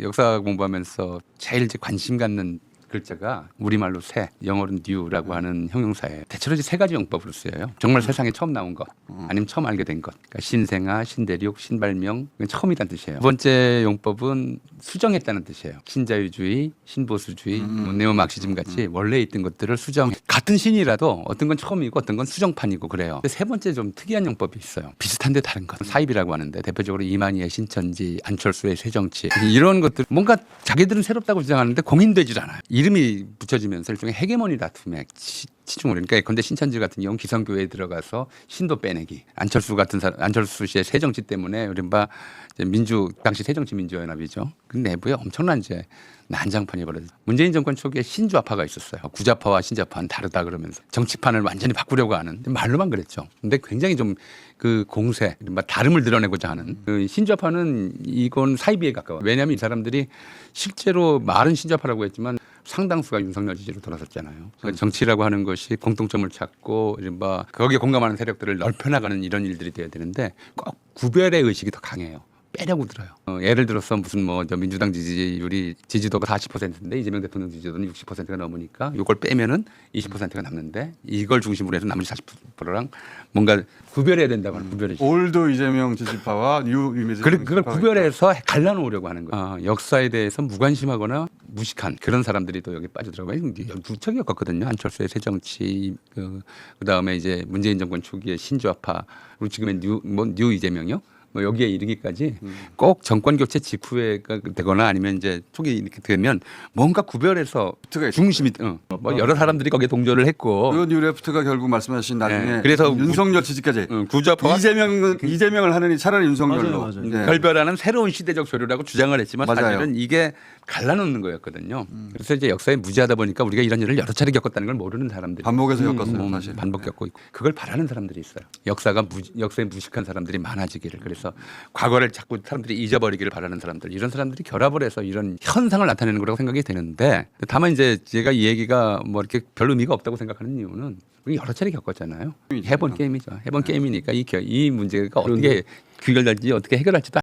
역사 공부하면서 제일 이제 관심 갖는 글자가 우리말로 새, 영어로는 new라고 하는 형용사예요. 대체로 이제 세 가지 용법으로 쓰여요. 정말 세상에 처음 나온 것, 아니면 처음 알게 된 것. 그러니까 신생아, 신대륙, 신발명, 그건 처음이라는 뜻이에요. 두 번째 용법은 수정했다는 뜻이에요. 신자유주의, 신보수주의, 뭐 네오마르크시즘 같이 원래 있던 것들을 수정. 같은 신이라도 어떤 건 처음이고 어떤 건 수정판이고 그래요. 세 번째 좀 특이한 용법이 있어요. 비슷한데 다른 것. 사입이라고 하는데 대표적으로 이만희의 신천지, 안철수의 새정치 이런 것들 뭔가 자기들은 새롭다고 주장하는데 공인되질 않아요. 이름이 붙여지면서 일종의 헤게모니 다툼에 치중을. 그러니까 근데 신천지 같은 경우 기성교회에 들어가서 신도 빼내기. 안철수 같은 사람, 안철수 씨의 새정치 때문에 이른바 당시 새정치민주연합이죠. 그 내부에 엄청난 이제 난장판이 벌어졌어요. 문재인 정권 초기에 신주아파가 있었어요. 구자파와 신자파는 다르다 그러면서 정치판을 완전히 바꾸려고 하는 말로만 그랬죠. 근데 굉장히 좀 그 공세, 이른바 다름을 드러내고자 하는 그 신주아파는 이건 사이비에 가까워. 왜냐하면 이 사람들이 실제로 말은 신주아파라고 했지만 상당수가 윤석열 지지로 돌아섰잖아요. 그러니까 정치라고 하는 것이 공통점을 찾고 이른바 거기에 공감하는 세력들을 넓혀나가는 이런 일들이 돼야 되는데 꼭 구별의 의식이 더 강해요. 빼려고 들어요. 예를 들어서 무슨 저 민주당 지지도가 40%인데 이재명 대통령 지지도는 60%가 넘으니까 이걸 빼면은 20%가 남는데 이걸 중심으로 해서 나머지 40%랑 뭔가 구별해야 된다고 하는 구별의 올드 이재명 지지파와 뉴 이재명 지지파가 그걸 구별해서 갈라놓으려고 하는 거예요. 역사에 대해서 무관심하거나 무식한 그런 사람들이 또 여기 빠져들어가요. 무척이었거든요. 안철수의 새정치, 그다음에 이제 문재인 정권 초기에 신주아파, 그리고 지금의 뉴 이재명이요. 뭐 여기에 이르기까지 꼭 정권 교체 직후에 되거나 아니면 이제 초기 이렇게 되면 뭔가 구별해서 중심이 뭐 여러 사람들이 거기에 동조를 했고 그 뉴 레프트가 결국 말씀하신 나중에 네. 그래서 윤석열 지지까지 구좌파와 이재명을 하느니 차라리 윤석열로 맞아요. 네. 결별하는 새로운 시대적 조류라고 주장을 했지만 맞아요. 사실은 이게 갈라놓는 거였거든요. 그래서 이제 역사에 무지하다 보니까 우리가 이런 일을 여러 차례 겪었다는 걸 모르는 사람들이 반복해서 겪었어요, 사실. 반복 겪고 있고 그걸 바라는 사람들이 있어요. 역사에 무식한 사람들이 많아지기를. 그래서 과거를 자꾸 사람들이 잊어버리기를 바라는 사람들, 이런 사람들이 결합을 해서 이런 현상을 나타내는 거라고 생각이 되는데, 다만 이제 제가 이 얘기가 뭐 이렇게 별 의미가 없다고 생각하는 이유는 우리 여러 차례 겪었잖아요. 해본 게임이죠. 해본 게임이니까 이 문제가 어떻게 귀결될지 어떻게 해결할지도